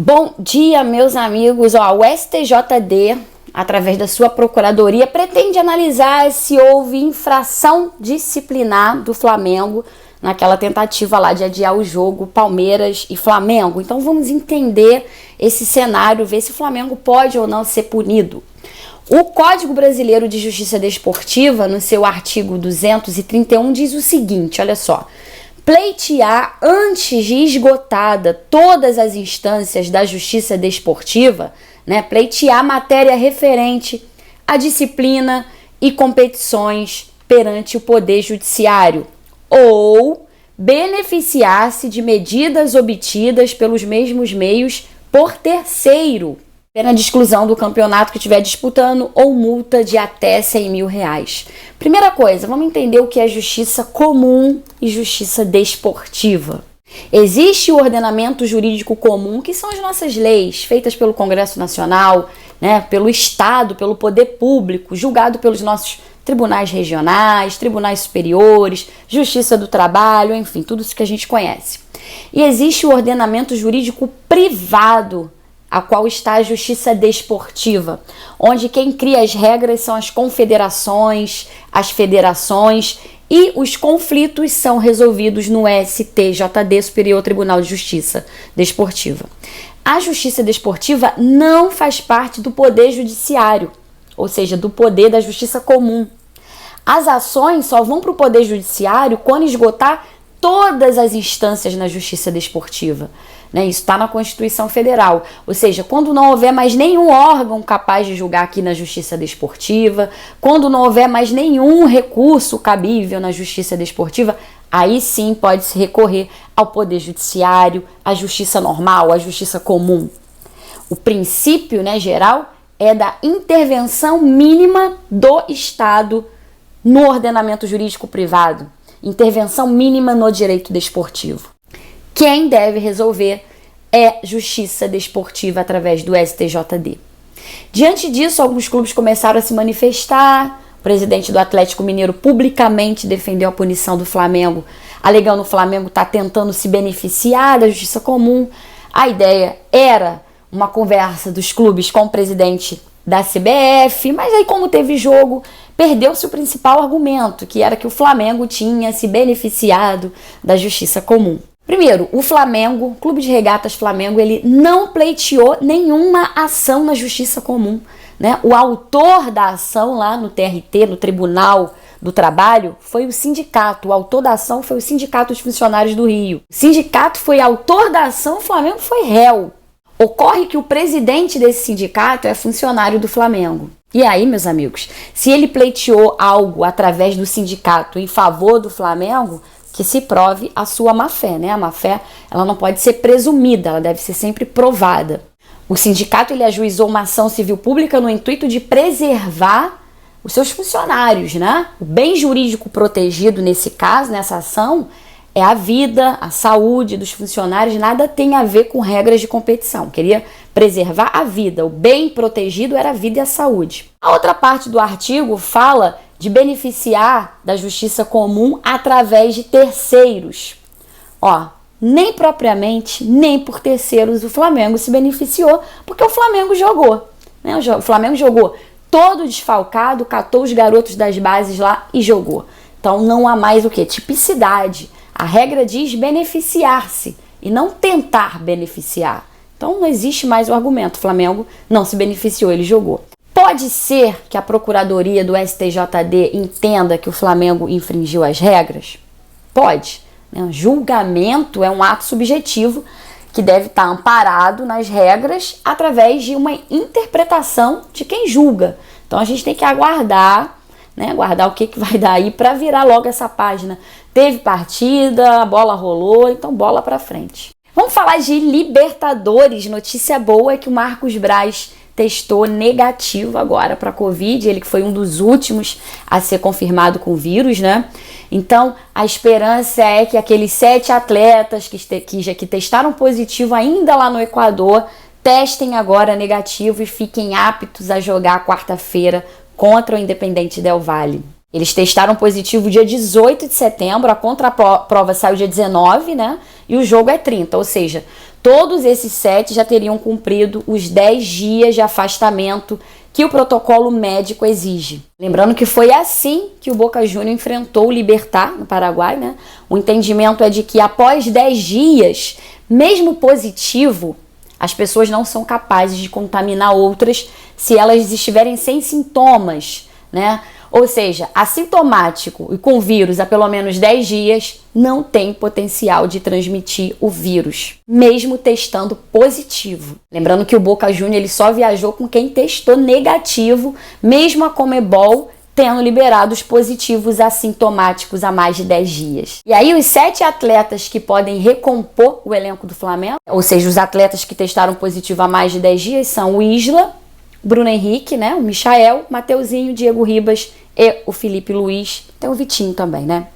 Bom dia, meus amigos. O STJD, através da sua procuradoria, pretende analisar se houve infração disciplinar do Flamengo naquela tentativa lá de adiar o jogo Palmeiras e Flamengo. Então vamos entender esse cenário, ver se o Flamengo pode ou não ser punido. O Código Brasileiro de Justiça Desportiva, no seu artigo 231, diz o seguinte, olha só: pleitear antes de esgotada todas as instâncias da justiça desportiva, pleitear matéria referente à disciplina e competições perante o Poder Judiciário, ou beneficiar-se de medidas obtidas pelos mesmos meios por terceiro, pena de exclusão do campeonato que estiver disputando ou multa de até R$100 mil. Primeira coisa, vamos entender o que é justiça comum e justiça desportiva. Existe o ordenamento jurídico comum, que são as nossas leis, feitas pelo Congresso Nacional, pelo Estado, pelo poder público, julgado pelos nossos tribunais regionais, tribunais superiores, justiça do trabalho, enfim, tudo isso que a gente conhece. E existe o ordenamento jurídico privado, a qual está a justiça desportiva, onde quem cria as regras são as confederações, as federações, e os conflitos são resolvidos no STJD, Superior Tribunal de Justiça Desportiva. A justiça desportiva não faz parte do poder judiciário, ou seja, do poder da justiça comum. As ações só vão para o poder judiciário quando esgotar todas as instâncias na justiça desportiva. Isso está na Constituição Federal, ou seja, quando não houver mais nenhum órgão capaz de julgar aqui na Justiça Desportiva, quando não houver mais nenhum recurso cabível na Justiça Desportiva, aí sim pode-se recorrer ao Poder Judiciário, à Justiça Normal, à Justiça Comum. O princípio, geral é da intervenção mínima do Estado no ordenamento jurídico privado, intervenção mínima no direito desportivo. Quem deve resolver é justiça desportiva através do STJD. Diante disso, alguns clubes começaram a se manifestar. O presidente do Atlético Mineiro publicamente defendeu a punição do Flamengo, alegando que o Flamengo está tentando se beneficiar da justiça comum. A ideia era uma conversa dos clubes com o presidente da CBF, mas aí, como teve jogo, perdeu-se o principal argumento, que era que o Flamengo tinha se beneficiado da justiça comum. Primeiro, o Flamengo, o Clube de Regatas Flamengo, ele não pleiteou nenhuma ação na justiça comum. O autor da ação lá no TRT, no Tribunal do Trabalho, foi o sindicato. O autor da ação foi o Sindicato dos Funcionários do Rio. O sindicato foi autor da ação, o Flamengo foi réu. Ocorre que o presidente desse sindicato é funcionário do Flamengo. E aí, meus amigos, se ele pleiteou algo através do sindicato em favor do Flamengo, que se prove a sua má-fé, A má-fé, ela não pode ser presumida, ela deve ser sempre provada. O sindicato, ele ajuizou uma ação civil pública no intuito de preservar os seus funcionários, O bem jurídico protegido nesse caso, nessa ação, é a vida, a saúde dos funcionários, nada tem a ver com regras de competição. Queria preservar a vida, o bem protegido era a vida e a saúde. A outra parte do artigo fala de beneficiar da justiça comum através de terceiros. Nem propriamente, nem por terceiros o Flamengo se beneficiou, porque o Flamengo jogou. O Flamengo jogou todo desfalcado, catou os garotos das bases lá e jogou. Então não há mais o quê? Tipicidade. A regra diz beneficiar-se e não tentar beneficiar. Então não existe mais o argumento. O Flamengo não se beneficiou, ele jogou. Pode ser que a Procuradoria do STJD entenda que o Flamengo infringiu as regras? Pode. Julgamento é um ato subjetivo que deve estar amparado nas regras através de uma interpretação de quem julga. Então a gente tem que aguardar, aguardar o que vai dar aí para virar logo essa página. Teve partida, a bola rolou, então bola para frente. Vamos falar de Libertadores. Notícia boa é que o Marcos Braz testou negativo agora para a Covid, ele que foi um dos últimos a ser confirmado com o vírus, Então, a esperança é que aqueles 7 atletas que testaram positivo ainda lá no Equador testem agora negativo e fiquem aptos a jogar quarta-feira contra o Independente Del Valle. Eles testaram positivo dia 18 de setembro, a contraprova saiu dia 19, E o jogo é 30, ou seja, Todos esses 7 já teriam cumprido os 10 dias de afastamento que o protocolo médico exige. Lembrando que foi assim que o Boca Juniors enfrentou o Libertad no Paraguai, né? O entendimento é de que após 10 dias, mesmo positivo, as pessoas não são capazes de contaminar outras se elas estiverem sem sintomas, né? Ou seja, assintomático e com vírus há pelo menos 10 dias não tem potencial de transmitir o vírus, mesmo testando positivo. Lembrando que o Boca Juniors ele só viajou com quem testou negativo, mesmo a Conmebol tendo liberado os positivos assintomáticos há mais de 10 dias. E aí os 7 atletas que podem recompor o elenco do Flamengo, ou seja, os atletas que testaram positivo há mais de 10 dias são o Isla, Bruno Henrique, né, o Michael, Mateuzinho, Diego Ribas e o Felipe Luiz. Tem o Vitinho também, né?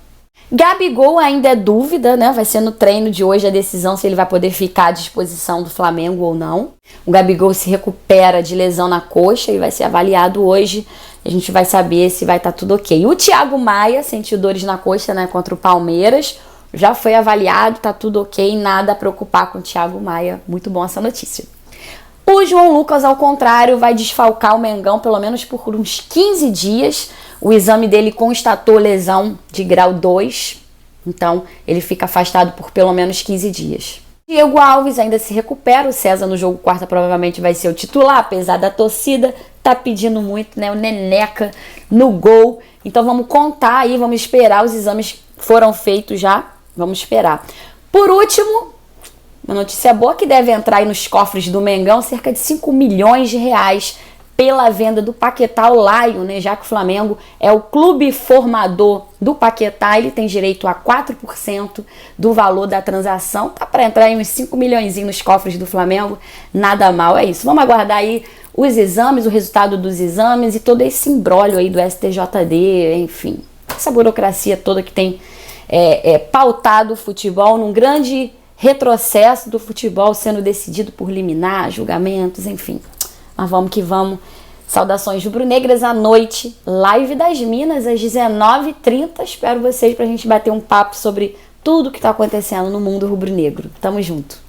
Gabigol ainda é dúvida, né? Vai ser no treino de hoje a decisão se ele vai poder ficar à disposição do Flamengo ou não. O Gabigol se recupera de lesão na coxa e vai ser avaliado hoje. A gente vai saber se vai estar tudo ok. O Thiago Maia sentiu dores na coxa, né, contra o Palmeiras. Já foi avaliado, tá tudo ok, nada a preocupar com o Thiago Maia. Muito bom essa notícia. O João Lucas, ao contrário, vai desfalcar o Mengão pelo menos por uns 15 dias. O exame dele constatou lesão de grau 2, então ele fica afastado por pelo menos 15 dias. Diego Alves ainda se recupera, o César no jogo quarta provavelmente vai ser o titular, apesar da torcida tá pedindo muito, né, o Neneca no gol. Então vamos contar aí, vamos esperar, os exames foram feitos já, vamos esperar. Por último, uma notícia boa que deve entrar aí nos cofres do Mengão, cerca de 5 milhões de reais pela venda do Paquetá ao Lion, né? Já que o Flamengo é o clube formador do Paquetá, ele tem direito a 4% do valor da transação. Tá para entrar aí uns 5 milhões nos cofres do Flamengo, nada mal, é isso. Vamos aguardar aí os exames, o resultado dos exames e todo esse imbróglio aí do STJD, enfim, essa burocracia toda que tem pautado o futebol num grande retrocesso do futebol sendo decidido por liminar, julgamentos, enfim. Mas vamos que vamos. Saudações rubro-negras à noite. Live das Minas às 19h30. Espero vocês pra gente bater um papo sobre tudo que tá acontecendo no mundo rubro-negro. Tamo junto.